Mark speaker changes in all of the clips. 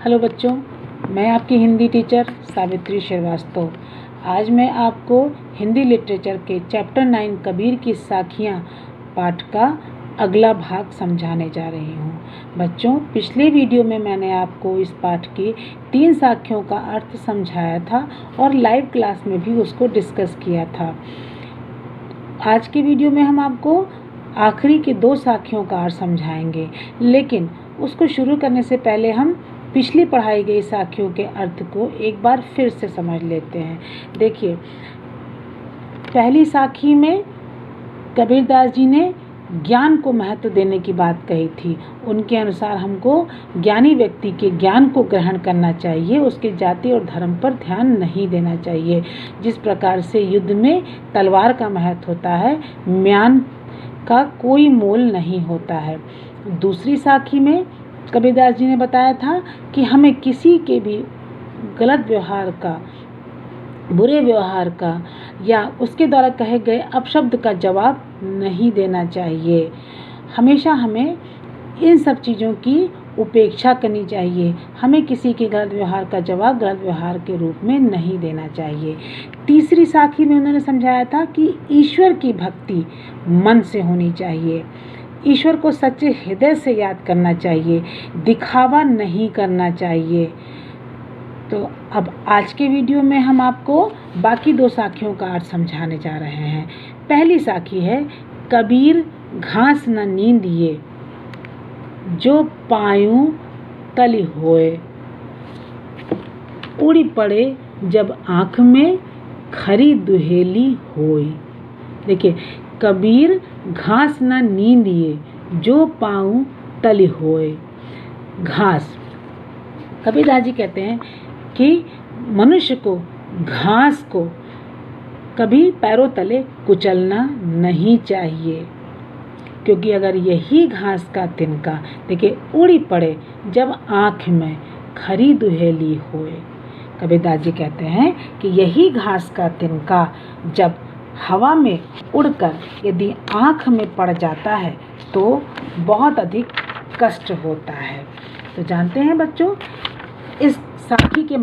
Speaker 1: Hello बच्चों, मैं आपकी हिंदी टीचर सावित्री श्रीवास्तव। आज मैं आपको हिंदी लिटरेचर के चैप्टर 9 कबीर की साखियाँ पाठ का अगला भाग समझाने जा रही हूँ। बच्चों, पिछले वीडियो में मैंने आपको इस पाठ की 3 साखियों का अर्थ समझाया था और लाइव क्लास में भी उसको डिस्कस किया था। आज के वीडियो में हम आपको आखिरी के 2 साखियों का अर्थ समझाएंगे, लेकिन उसको शुरू करने से पहले हम पिछली पढ़ाई गई साखियों के अर्थ को एक बार फिर से समझ लेते हैं। देखिए, पहली साखी में कबीरदास जी ने ज्ञान को महत्व देने की बात कही थी। उनके अनुसार हमको ज्ञानी व्यक्ति के ज्ञान को ग्रहण करना चाहिए, उसके जाति और धर्म पर ध्यान नहीं देना चाहिए। जिस प्रकार से युद्ध में तलवार का महत्व होता है, म्यान का कोई मोल नहीं होता है। दूसरी साखी में कबीरदास जी ने बताया था कि हमें किसी के भी गलत व्यवहार का, बुरे व्यवहार का या उसके द्वारा कहे गए अपशब्द का जवाब नहीं देना चाहिए। हमेशा हमें इन सब चीज़ों की उपेक्षा करनी चाहिए। हमें किसी के गलत व्यवहार का जवाब गलत व्यवहार के रूप में नहीं देना चाहिए। तीसरी साखी में उन्होंने समझाया था कि ईश्वर की भक्ति मन से होनी चाहिए। ईश्वर को सच्चे हृदय से याद करना चाहिए, दिखावा नहीं करना चाहिए। तो अब आज के वीडियो में हम आपको बाकी 2 साखियों का अर्थ समझाने जा रहे हैं। पहली साखी है, कबीर घास न नींदिए, जो पायूं तली होए, उड़ी पड़े जब आँख में खरी दुहेली होए। देखिए, कबीर घास न नींदिए, जो पाऊं तली होए। घास, कबीरदास जी कहते हैं कि मनुष्य को घास को कभी पैरों तले कुचलना नहीं चाहिए, क्योंकि अगर यही घास का तिनका, देखिए, उड़ी पड़े जब आँख में खरी दुहेली होए। कबीरदास जी कहते हैं कि यही घास का तिनका जब हवा में उड़कर यदि आँख में पड़ जाता है तो बहुत अधिक कष्ट होता है। तो जानते हैं बच्चों, इस साखी के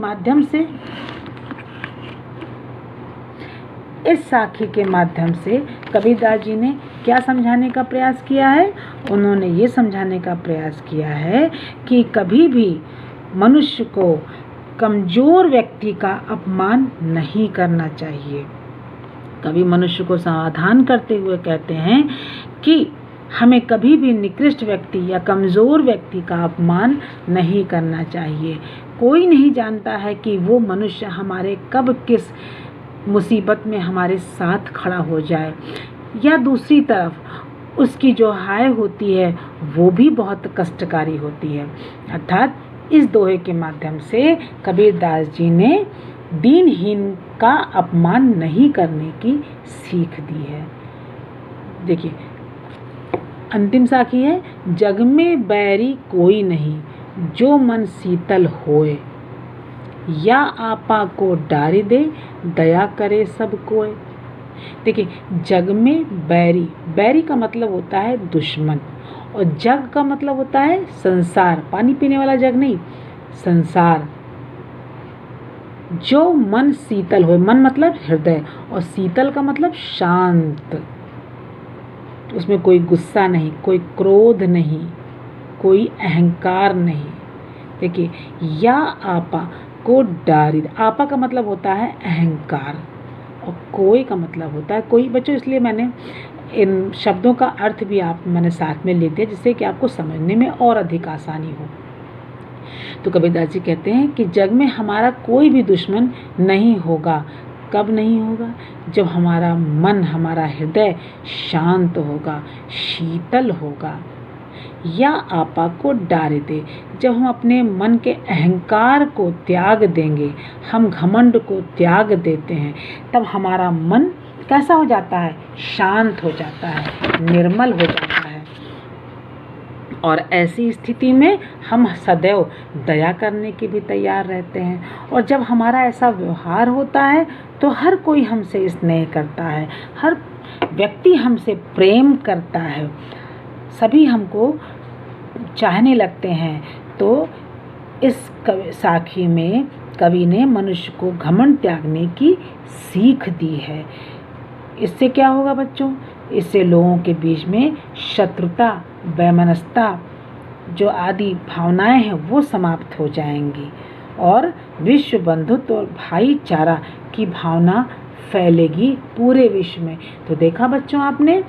Speaker 1: माध्यम से कबीरदास जी ने क्या समझाने का प्रयास किया है? उन्होंने ये समझाने का प्रयास किया है कि कभी भी मनुष्य को कमज़ोर व्यक्ति का अपमान नहीं करना चाहिए। कभी मनुष्य को समाधान करते हुए कहते हैं कि हमें कभी भी निकृष्ट व्यक्ति या कमज़ोर व्यक्ति का अपमान नहीं करना चाहिए। कोई नहीं जानता है कि वो मनुष्य हमारे कब किस मुसीबत में हमारे साथ खड़ा हो जाए, या दूसरी तरफ उसकी जो हाय होती है वो भी बहुत कष्टकारी होती है। अर्थात इस दोहे के माध्यम से कबीरदास जी ने दीनहीन का अपमान नहीं करने की सीख दी है। देखिए, अंतिम साखी है, जग में बैरी कोई नहीं, जो मन शीतल होए, या आपा को डारी दे, दया करे सब कोय। देखिए, जग में बैरी का मतलब होता है दुश्मन, और जग का मतलब होता है संसार, पानी पीने वाला जग नहीं, संसार। जो मन शीतल हो, मन मतलब हृदय, और शीतल का मतलब शांत, उसमें कोई गुस्सा नहीं, कोई क्रोध नहीं, कोई अहंकार नहीं। देखिए, या आपा को डारी, आपा का मतलब होता है अहंकार, और कोई का मतलब होता है कोई। बच्चों, इसलिए मैंने इन शब्दों का अर्थ भी मैंने साथ में लिख दिया, जिससे कि आपको समझने में और अधिक आसानी हो। तो कबीरदास जी कहते हैं कि जग में हमारा कोई भी दुश्मन नहीं होगा। कब नहीं होगा? जब हमारा मन, हमारा हृदय शांत होगा, शीतल होगा। या आपा को डारे दे, जब हम अपने मन के अहंकार को त्याग देंगे, हम घमंड को त्याग देते हैं, तब हमारा मन कैसा हो जाता है? शांत हो जाता है, निर्मल हो जाता है। और ऐसी स्थिति में हम सदैव दया करने के भी तैयार रहते हैं। और जब हमारा ऐसा व्यवहार होता है तो हर कोई हमसे स्नेह करता है, हर व्यक्ति हमसे प्रेम करता है, सभी हमको चाहने लगते हैं। तो इस साखी में कवि ने मनुष्य को घमंड त्यागने की सीख दी है। इससे क्या होगा बच्चों? इससे लोगों के बीच में शत्रुता, वैमनस्यता जो आदि भावनाएं हैं वो समाप्त हो जाएंगी और विश्व बंधुत्व और भाईचारा की भावना फैलेगी पूरे विश्व में। तो देखा बच्चों आपने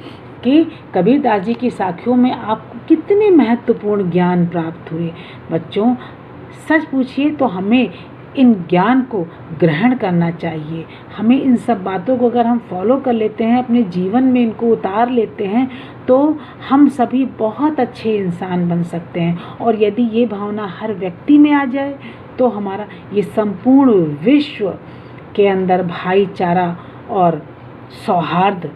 Speaker 1: कि कबीरदास जी की साखियों में आपको कितने महत्वपूर्ण ज्ञान प्राप्त हुए। बच्चों सच पूछिए तो हमें इन ज्ञान को ग्रहण करना चाहिए। हमें इन सब बातों को अगर हम फॉलो कर लेते हैं, अपने जीवन में इनको उतार लेते हैं, तो हम सभी बहुत अच्छे इंसान बन सकते हैं। और यदि ये भावना हर व्यक्ति में आ जाए तो हमारा ये संपूर्ण विश्व के अंदर भाईचारा और सौहार्द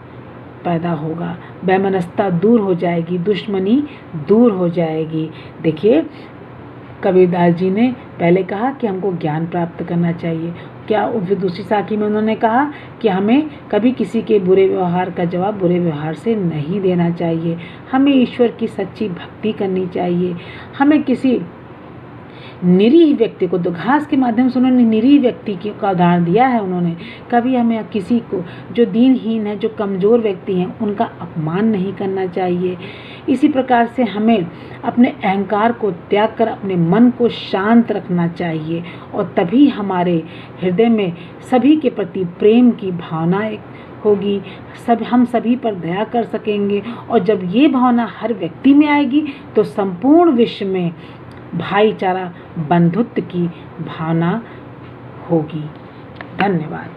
Speaker 1: पैदा होगा, वैमनस्यता दूर हो जाएगी, दुश्मनी दूर हो जाएगी। देखिए कबीरदास जी ने पहले कहा कि हमको ज्ञान प्राप्त करना चाहिए। क्या फिर दूसरी साखी में उन्होंने कहा कि हमें कभी किसी के बुरे व्यवहार का जवाब बुरे व्यवहार से नहीं देना चाहिए। हमें ईश्वर की सच्ची भक्ति करनी चाहिए। हमें किसी निरीह व्यक्ति को, दुर्घास के माध्यम से उन्होंने निरीह व्यक्ति का उदाहरण दिया है। उन्होंने कभी हमें किसी को जो दीनहीन है, जो कमज़ोर व्यक्ति हैं, उनका अपमान नहीं करना चाहिए। इसी प्रकार से हमें अपने अहंकार को त्याग कर अपने मन को शांत रखना चाहिए और तभी हमारे हृदय में सभी के प्रति प्रेम की भावना होगी। हम सभी पर दया कर सकेंगे और जब ये भावना हर व्यक्ति में आएगी तो संपूर्ण विश्व में भाईचारा, बंधुत्व की भावना होगी। धन्यवाद।